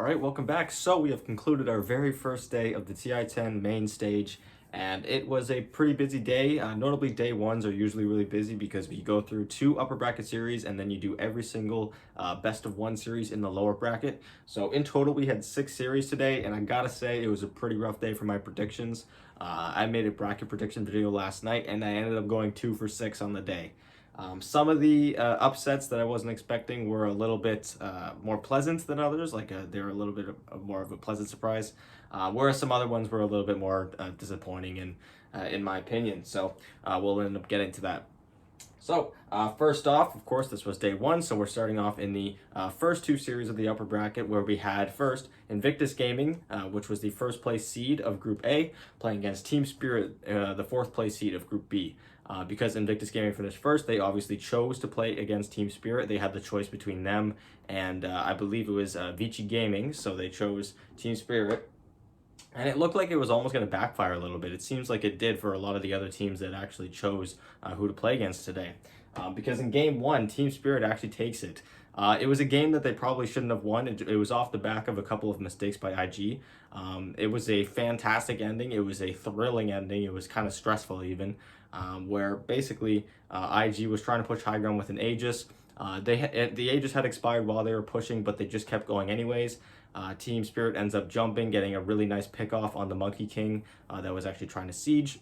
All right, welcome back. So we have concluded our very first day of the TI10 main stage, and it was a pretty busy day. Notably, day ones are usually really busy because you go through two upper bracket series and then you do every single best of one series in the lower bracket. So in total, we had 6 series today, and I gotta say it was a pretty rough day for my predictions. I made a bracket prediction video last night, and I ended up going 2 for 6 on the day. Some of the upsets that I wasn't expecting were a little bit more pleasant than others, they were a little bit more of a pleasant surprise, whereas some other ones were a little bit more disappointing in my opinion. So we'll end up getting to that. So first off, of course, this was day one, so we're starting off in the first two series of the upper bracket, where we had first Invictus Gaming, which was the first place seed of Group A, playing against Team Spirit, the fourth place seed of Group B. Because Invictus Gaming finished first, they obviously chose to play against Team Spirit. They had the choice between them and I believe it was Vici Gaming, so they chose Team Spirit. And it looked like it was almost going to backfire a little bit. It seems like it did for a lot of the other teams that actually chose who to play against today. Because in game one, Team Spirit actually takes it. It was a game that they probably shouldn't have won. It was off the back of a couple of mistakes by IG. It was a fantastic ending. It was a thrilling ending. It was kind of stressful even, where basically IG was trying to push high ground with an Aegis. The Aegis had expired while they were pushing, but they just kept going anyways. Team Spirit ends up jumping, getting a really nice pick off on the Monkey King that was actually trying to siege.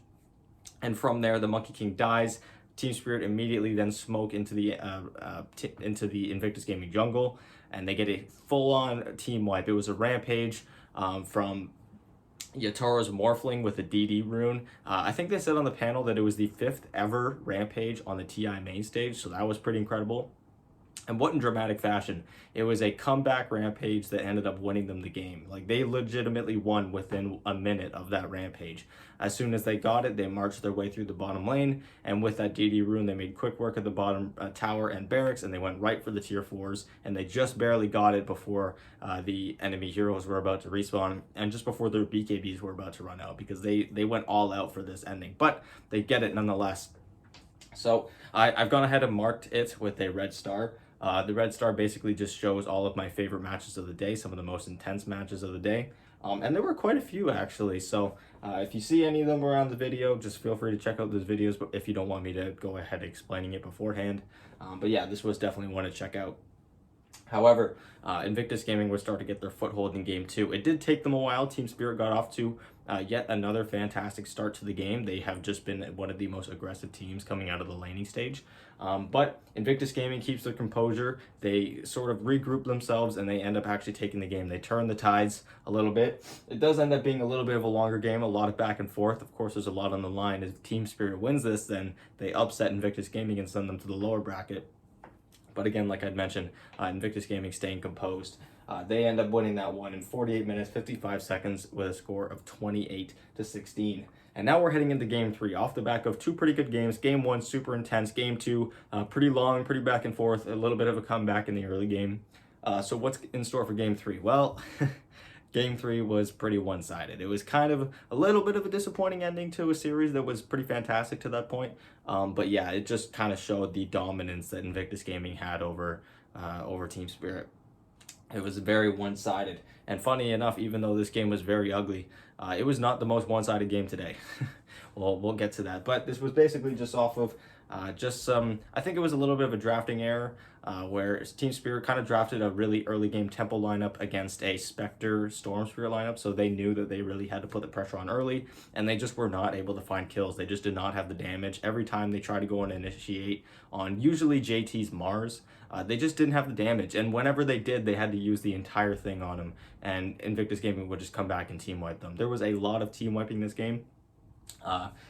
And from there, the Monkey King dies. Team Spirit immediately then smoke into the Invictus Gaming jungle, and they get a full-on team wipe. It was a rampage from Yataro's Morphling with the DD rune. I think they said on the panel that it was the 5th ever rampage on the TI main stage, so that was pretty incredible. And what in dramatic fashion. It was a comeback rampage that ended up winning them the game. Like, they legitimately won within a minute of that rampage. As soon as they got it, they marched their way through the bottom lane, and with that DD rune, they made quick work of the bottom tower and barracks, and they went right for the tier 4s, and they just barely got it before the enemy heroes were about to respawn, and just before their BKBs were about to run out, because they went all out for this ending. But they get it nonetheless. So I've gone ahead and marked it with a red star. The red star basically just shows all of my favorite matches of the day, some of the most intense matches of the day. And there were quite a few actually, so if you see any of them around the video, just feel free to check out those videos, but if you don't want me to go ahead explaining it beforehand. But yeah, this was definitely one to check out. However, Invictus Gaming would start to get their foothold in game two. It did take them a while. Team Spirit got off to yet another fantastic start to the game. They have just been one of the most aggressive teams coming out of the laning stage. But Invictus Gaming keeps their composure. They sort of regroup themselves, and they end up actually taking the game. They turn the tides a little bit. It does end up being a little bit of a longer game, a lot of back and forth. Of course, there's a lot on the line. If Team Spirit wins this, then they upset Invictus Gaming and send them to the lower bracket. But again, like I'd mentioned, Invictus Gaming staying composed. They end up winning that one in 48 minutes, 55 seconds with a score of 28-16. And now we're heading into game three off the back of two pretty good games. Game one, super intense. Game two, pretty long, pretty back and forth, a little bit of a comeback in the early game. So what's in store for game three? Well, game three was pretty one-sided. It was kind of a little bit of a disappointing ending to a series that was pretty fantastic to that point. But yeah, it just kind of showed the dominance that Invictus Gaming had over Team Spirit. It was very one-sided. And funny enough, even though this game was very ugly, it was not the most one-sided game today. Well, we'll get to that. But this was basically just off of I think it was a little bit of a drafting error, where Team Spirit kind of drafted a really early game tempo lineup against a Spectre Storm Spirit lineup, so they knew that they really had to put the pressure on early, and they just were not able to find kills. They just did not have the damage. Every time they tried to go and initiate on usually JT's Mars, they just didn't have the damage, and whenever they did, they had to use the entire thing on him, and Invictus Gaming would just come back and team wipe them. There was a lot of team wiping this game.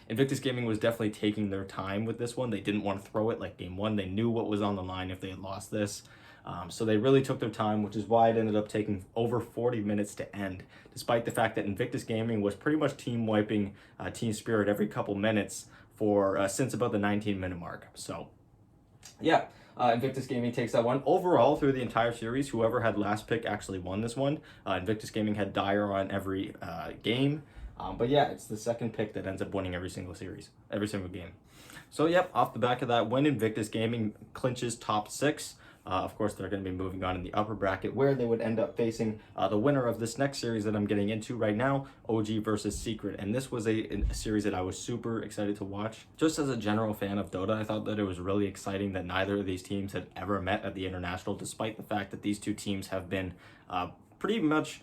Invictus Gaming was definitely taking their time with this one. They didn't want to throw it like game one. They knew what was on the line if they had lost this. So they really took their time, which is why it ended up taking over 40 minutes to end, despite the fact that Invictus Gaming was pretty much team wiping Team Spirit every couple minutes for since about the 19-minute mark. So yeah, Invictus Gaming takes that one. Overall, through the entire series, whoever had last pick actually won this one. Invictus Gaming had Dire on every game. But yeah, it's the second pick that ends up winning every single series, every single game. So yep, off the back of that, when Invictus Gaming clinches top 6, Of course, they're going to be moving on in the upper bracket, where they would end up facing the winner of this next series that I'm getting into right now, OG versus Secret. And this was a series that I was super excited to watch. Just as a general fan of Dota, I thought that it was really exciting that neither of these teams had ever met at the International, despite the fact that these two teams have been pretty much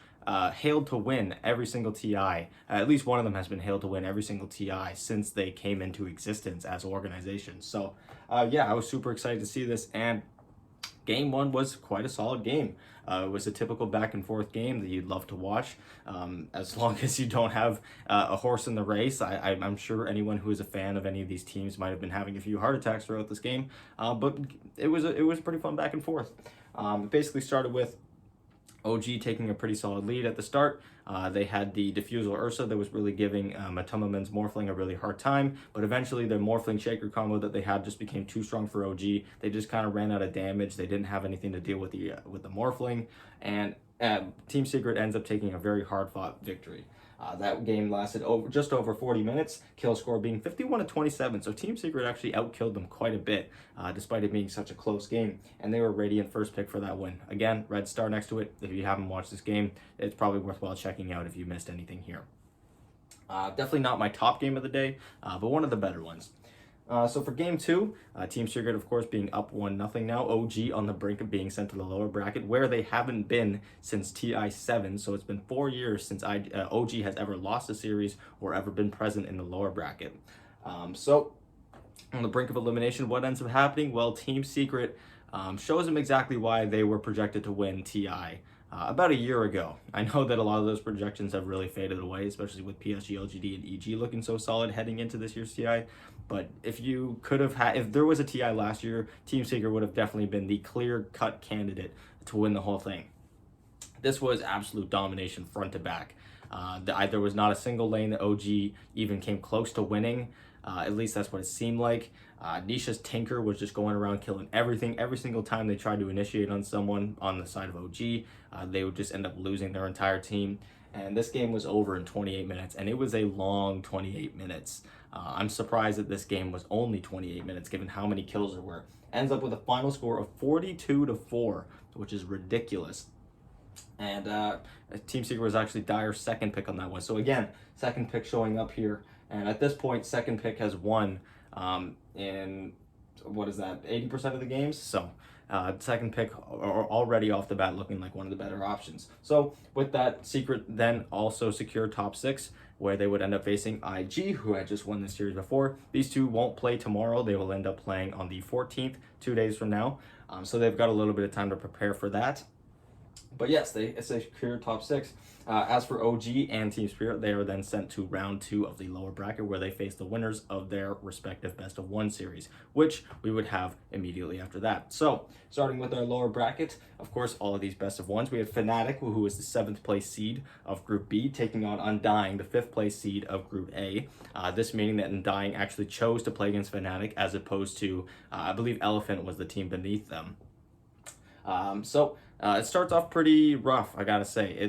hailed to win every single TI. At least one of them has been hailed to win every single TI since they came into existence as organizations. So yeah, I was super excited to see this, and game one was quite a solid game. It was a typical back and forth game that you'd love to watch, as long as you don't have a horse in the race. I'm sure anyone who is a fan of any of these teams might have been having a few heart attacks throughout this game, but it was pretty fun back and forth. It basically started with OG taking a pretty solid lead at the start. They had the Diffusal Ursa that was really giving Matumamen's Morphling a really hard time, but eventually the Morphling Shaker combo that they had just became too strong for OG. They just kind of ran out of damage. They didn't have anything to deal with the Morphling, and Team Secret ends up taking a very hard-fought victory. That game lasted just over 40 minutes, kill score being 51-27, so Team Secret actually outkilled them quite a bit, despite it being such a close game, and they were Radiant first pick for that win. Again, red star next to it. If you haven't watched this game, it's probably worthwhile checking out if you missed anything here. Definitely not my top game of the day, but one of the better ones. So for game two, Team Secret, of course, being up 1-0 now. OG on the brink of being sent to the lower bracket, where they haven't been since TI7. So it's been 4 years since OG has ever lost a series or ever been present in the lower bracket. So on the brink of elimination, what ends up happening? Well, Team Secret shows them exactly why they were projected to win TI. About a year ago. I know that a lot of those projections have really faded away, especially with PSG, LGD, and EG looking so solid heading into this year's TI. But if there was a TI last year, Team Secret would have definitely been the clear-cut candidate to win the whole thing. This was absolute domination front to back. There was not a single lane that OG even came close to winning. At least that's what it seemed like. Nisha's Tinker was just going around killing everything. Every single time they tried to initiate on someone on the side of OG, they would just end up losing their entire team. And this game was over in 28 minutes, and it was a long 28 minutes. I'm surprised that this game was only 28 minutes, given how many kills there were. Ends up with a final score of 42-4, which is ridiculous. And Team Secret was actually Dyer's second pick on that one. So again, second pick showing up here. And at this point, second pick has won in, what is that, 80% of the games? So second pick already off the bat looking like one of the better options. So with that, Secret then also secured top 6, where they would end up facing IG, who had just won this series before. These two won't play tomorrow. They will end up playing on the 14th, 2 days from now. So they've got a little bit of time to prepare for that. But yes, they secured top 6. As for OG and Team Spirit, they are then sent to round 2 of the lower bracket, where they face the winners of their respective best of 1 series, which we would have immediately after that. So starting with our lower bracket, of course, all of these best of 1s. We have Fanatic, who is the 7th place seed of Group B, taking on Undying, the 5th place seed of Group A. This meaning that Undying actually chose to play against Fanatic, as opposed to, I believe Elephant was the team beneath them. It starts off pretty rough, I gotta say.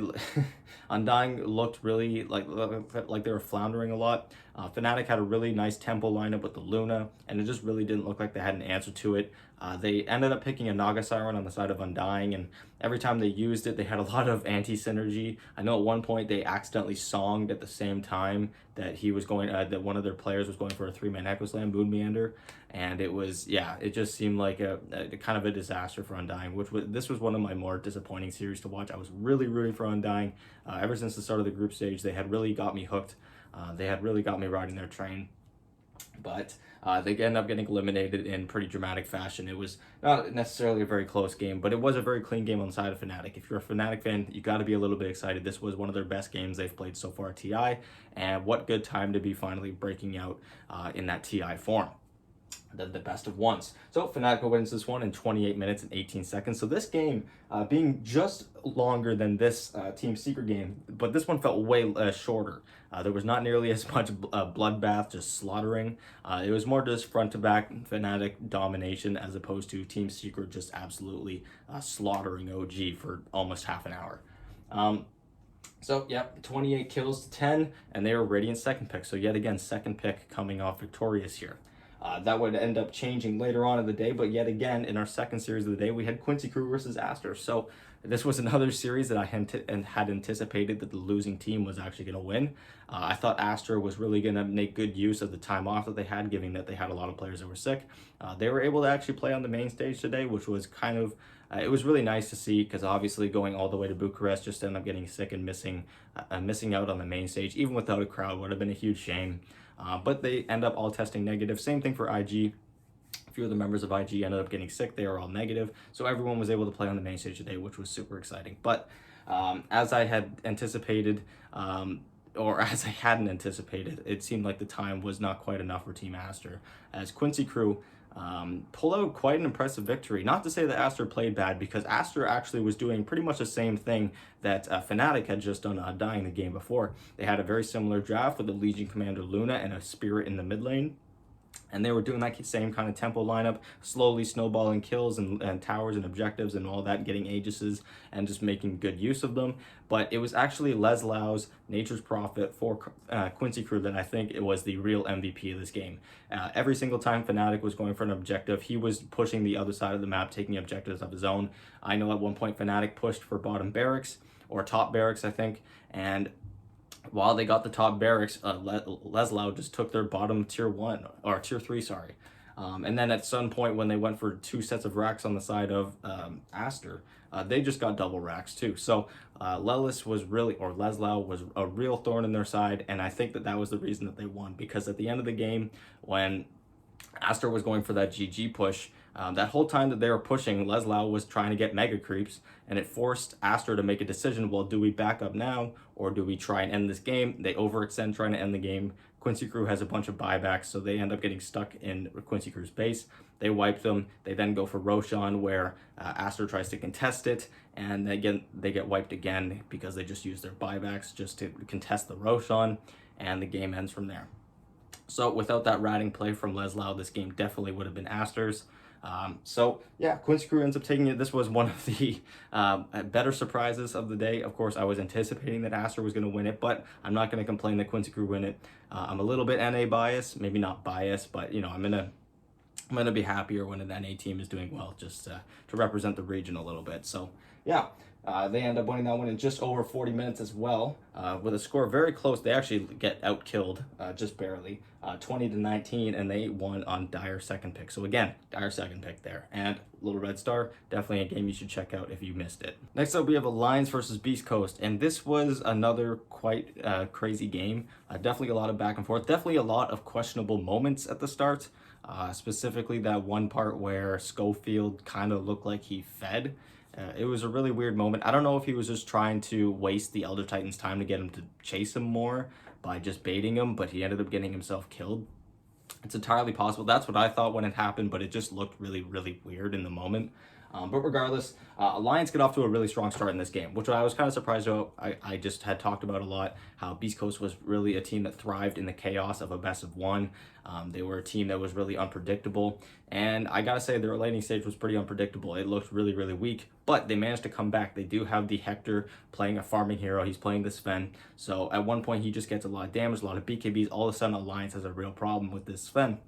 Undying looked really like they were floundering a lot. Fnatic had a really nice tempo lineup with the Luna, and it just really didn't look like they had an answer to it. They ended up picking a Naga Siren on the side of Undying, and every time they used it, they had a lot of anti-synergy. I know at one point they accidentally songed at the same time that he was going, that one of their players was going for a 3-man Echo Slam, Moon Meander, and it was, yeah, it just seemed like a kind of a disaster for Undying, this was one of my more disappointing series to watch. I was really rooting for Undying. Ever since the start of the group stage, they had really got me hooked. They had really got me riding their train. But they end up getting eliminated in pretty dramatic fashion. It was not necessarily a very close game, but it was a very clean game on the side of Fnatic. If you're a Fnatic fan, you got to be a little bit excited. This was one of their best games they've played so far at TI, and what good time to be finally breaking out in that TI form. The best of 1s. So Fnatic wins this one in 28 minutes and 18 seconds. So this game being just longer than this Team Secret game, but this one felt way shorter. There was not nearly as much bloodbath, just slaughtering. It was more just front to back Fnatic domination, as opposed to Team Secret just absolutely slaughtering OG for almost half an hour. So, yeah, 28 kills to 10, and they were Radiant second pick. So, yet again, second pick coming off victorious here. That would end up changing later on in the day, but yet again, in our second series of the day, we had Quincy Crew versus Aster. So this was another series that I had anticipated that the losing team was actually going to win. I thought Aster was really going to make good use of the time off that they had, given that they had a lot of players that were sick. They were able to actually play on the main stage today, which was kind of it was really nice to see, because obviously going all the way to Bucharest, just ended up getting sick and missing out on the main stage, even without a crowd, would have been a huge shame. But they end up all testing negative. Same thing for IG. A few of the members of IG ended up getting sick. They were all negative. So everyone was able to play on the main stage today, which was super exciting. But as I had anticipated, or as I hadn't anticipated, it seemed like the time was not quite enough for Team Aster, as Quincy Crew pulled out quite an impressive victory. Not to say that Aster played bad, because Aster actually was doing pretty much the same thing that Fanatic had just done dying the game before. They had a very similar draft with a Legion Commander Luna and a Spirit in the mid lane. And they were doing that same kind of tempo lineup, slowly snowballing kills and towers and objectives and all that, getting Aegises and just making good use of them. But it was actually Leslau's Nature's Prophet for Quincy Crew that I think it was the real MVP of this game. Every single time Fnatic was going for an objective, he was pushing the other side of the map, taking objectives of his own. I know at one point Fnatic pushed for bottom barracks, or top barracks, I think, and while they got the top barracks, Leslau just took their bottom tier 1, or tier 3, sorry. And then at some point when they went for 2 sets of racks on the side of Aster, they just got double racks too. So Leslau was a real thorn in their side, and I think that was the reason that they won, because at the end of the game, when Aster was going for that GG push, that whole time that they were pushing, Leslau was trying to get mega creeps, and it forced Aster to make a decision. Well, do we back up now, or do we try and end this game? They overextend trying to end the game. Quincy Crew has a bunch of buybacks, so they end up getting stuck in Quincy Crew's base. They wipe them. They then go for Roshan, where Aster tries to contest it, and they get wiped again because they just use their buybacks just to contest the Roshan, and the game ends from there. So without that ratting play from Leslau, this game definitely would have been Aster's. So yeah, Quincy Crew ends up taking it. This was one of the better surprises of the day. Of course, I was anticipating that Aster was going to win it, but I'm not going to complain that Quincy Crew win it. I'm a little bit NA biased, maybe not biased, but you know, I'm gonna be happier when an NA team is doing well, just to represent the region a little bit. So yeah. They end up winning that one in just over 40 minutes as well, with a score very close. They actually get outkilled just barely, 20-19, and they won on Dire second pick. So again, Dire second pick there. And Little Red Star, definitely a game you should check out if you missed it. Next up, we have Alliance versus Beast Coast, and this was another quite crazy game. Definitely a lot of back and forth, definitely a lot of questionable moments at the start. Specifically that one part where Schofield kind of looked like he fed. It was a really weird moment. I don't know if he was just trying to waste the Elder Titan's time to get him to chase him more by just baiting him, but he ended up getting himself killed. It's entirely possible. That's what I thought when it happened, but it just looked really, really weird in the moment. But regardless, Alliance get off to a really strong start in this game, which I was kind of surprised about. I just had talked about a lot how Beast Coast was really a team that thrived in the chaos of a best of one. They were a team that was really unpredictable, and I gotta say their laning stage was pretty unpredictable. It looked really, really weak, but they managed to come back. They do have the Hector playing a farming hero. He's playing the Sven, so at one point he just gets a lot of damage, a lot of BKBs. All of a sudden, Alliance has a real problem with this Sven.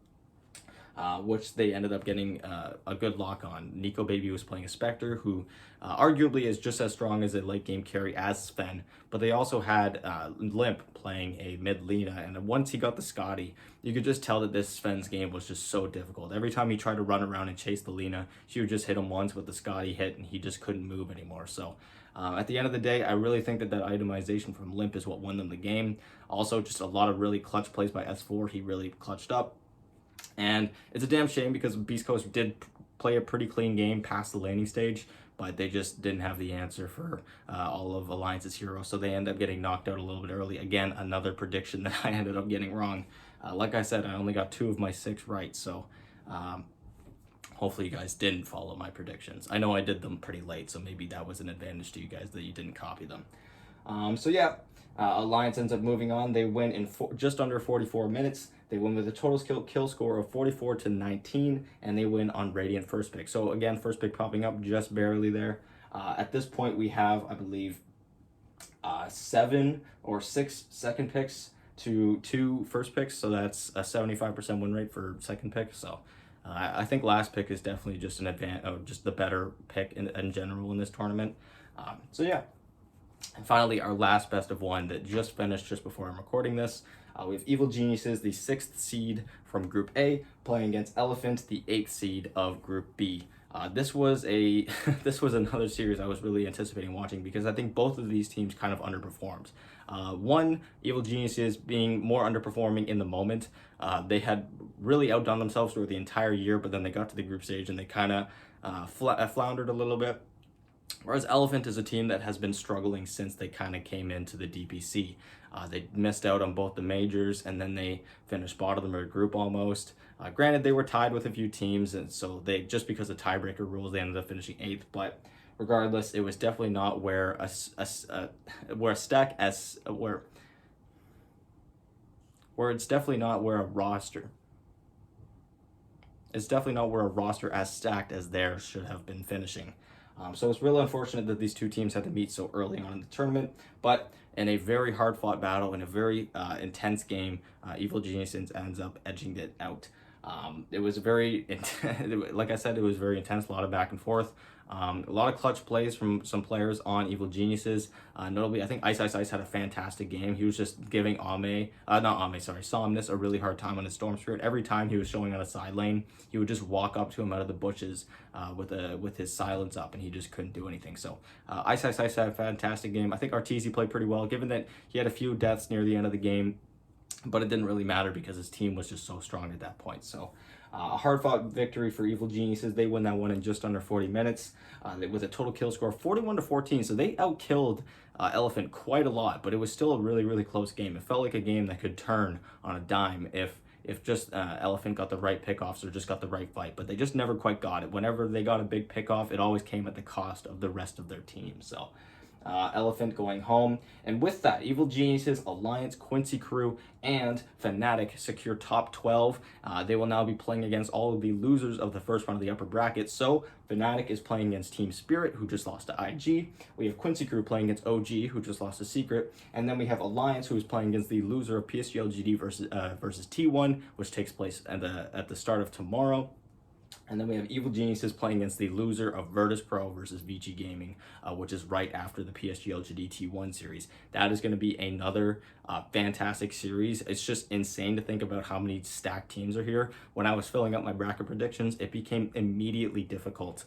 Which they ended up getting a good lock on. Nico Baby was playing a Spectre, who arguably is just as strong as a late game carry as Sven, but they also had Limp playing a mid Lina, and once he got the Scotty, you could just tell that this Sven's game was just so difficult. Every time he tried to run around and chase the Lina, she would just hit him once with the Scotty hit, and he just couldn't move anymore. So at the end of the day, I really think that itemization from Limp is what won them the game. Also, just a lot of really clutch plays by S4. He really clutched up. And it's a damn shame because Beast Coast did play a pretty clean game past the laning stage, but they just didn't have the answer for all of Alliance's heroes, so they end up getting knocked out a little bit early. Again, another prediction that I ended up getting wrong. Like I said, I only got 2 of my 6 right, so hopefully you guys didn't follow my predictions. I know I did them pretty late, so maybe that was an advantage to you guys that you didn't copy them. So yeah, Alliance ends up moving on. They win in just under 44 minutes. They win with a total kill score of 44-19, and they win on Radiant first pick. So again, first pick popping up just barely there. At this point, we have, I believe, 7 or 6 second picks to 2 first picks, so that's a 75% win rate for second pick. So I think last pick is definitely just just the better pick in general in this tournament. So yeah. And finally, our last best of one that just finished just before I'm recording this. We have Evil Geniuses, the 6th seed from Group A, playing against Elephant, the 8th seed of Group B. This was a this was another series I was really anticipating watching because I think both of these teams kind of underperformed. One, Evil Geniuses being more underperforming in the moment. They had really outdone themselves through the entire year, but then they got to the group stage and they kind of floundered a little bit. Whereas Elephant is a team that has been struggling since they kind of came into the DPC. They missed out on both the majors, and then they finished bottom of their group almost. Granted, they were tied with a few teams, and so they, just because of tiebreaker rules, they ended up finishing 8th. But regardless, it was definitely not where it's definitely not where a roster. It's definitely not where a roster as stacked as theirs should have been finishing. So it's really unfortunate that these two teams had to meet so early on in the tournament, but in a very hard-fought battle, in a very intense game, Evil Geniuses ends up edging it out. It was very, like I said, it was very intense, a lot of back and forth. A lot of clutch plays from some players on Evil Geniuses. Notably, I think Ice had a fantastic game. He was just giving Somnus a really hard time on his Storm Spirit. Every time he was showing on a side lane, he would just walk up to him out of the bushes with his silence up, and he just couldn't do anything. So Ice had a fantastic game. I think Arteezy played pretty well, given that he had a few deaths near the end of the game, but it didn't really matter because his team was just so strong at that point. So a hard-fought victory for Evil Geniuses. They win that one in just under 40 minutes with a total kill score of 41-14. So they outkilled Elephant quite a lot, but it was still a really, really close game. It felt like a game that could turn on a dime if just Elephant got the right pickoffs or just got the right fight, but they just never quite got it. Whenever they got a big pickoff, it always came at the cost of the rest of their team. So Elephant going home. And with that, Evil Geniuses, Alliance, Quincy Crew, and Fanatic secure top 12. They will now be playing against all of the losers of the first round of the upper bracket. So Fanatic is playing against Team Spirit, who just lost to IG. We have Quincy Crew playing against OG, who just lost to Secret. And then we have Alliance, who is playing against the loser of PSG LGD versus T1, which takes place at the start of tomorrow. And then we have Evil Geniuses playing against the loser of Virtus Pro versus VG Gaming, which is right after the PSG LGD T1 series. That is going to be another fantastic series. It's just insane to think about how many stacked teams are here. When I was filling out my bracket predictions, it became immediately difficult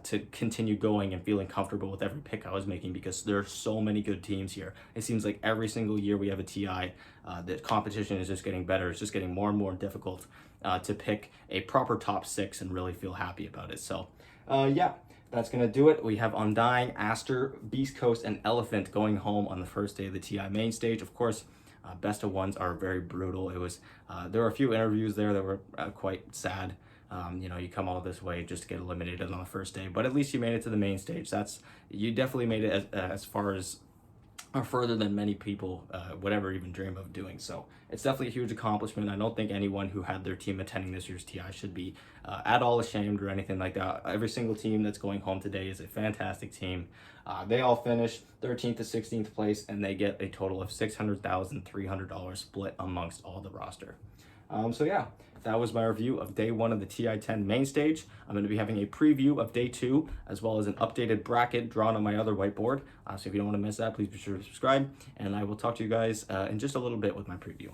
to continue going and feeling comfortable with every pick I was making because there are so many good teams here. It seems like every single year we have a TI, the competition is just getting better. It's just getting more and more difficult to pick a proper top 6 and really feel happy about it. So yeah, that's gonna do it. We have Undying, Aster, Beast Coast, and Elephant going home on the first day of the TI main stage. Of course, best of ones are very brutal. It was there were a few interviews there that were quite sad. You come all this way just to get eliminated on the first day, but at least you made it to the main stage. You definitely made it as far as or further than many people would ever even dream of doing. So it's definitely a huge accomplishment. I don't think anyone who had their team attending this year's TI should be at all ashamed or anything like that. Every single team that's going home today is a fantastic team. They all finish 13th to 16th place, and they get a total of $600,300 split amongst all the roster. So yeah, that was my review of day 1 of the TI10 main stage. I'm going to be having a preview of day 2, as well as an updated bracket drawn on my other whiteboard. So if you don't want to miss that, please be sure to subscribe, and I will talk to you guys in just a little bit with my preview.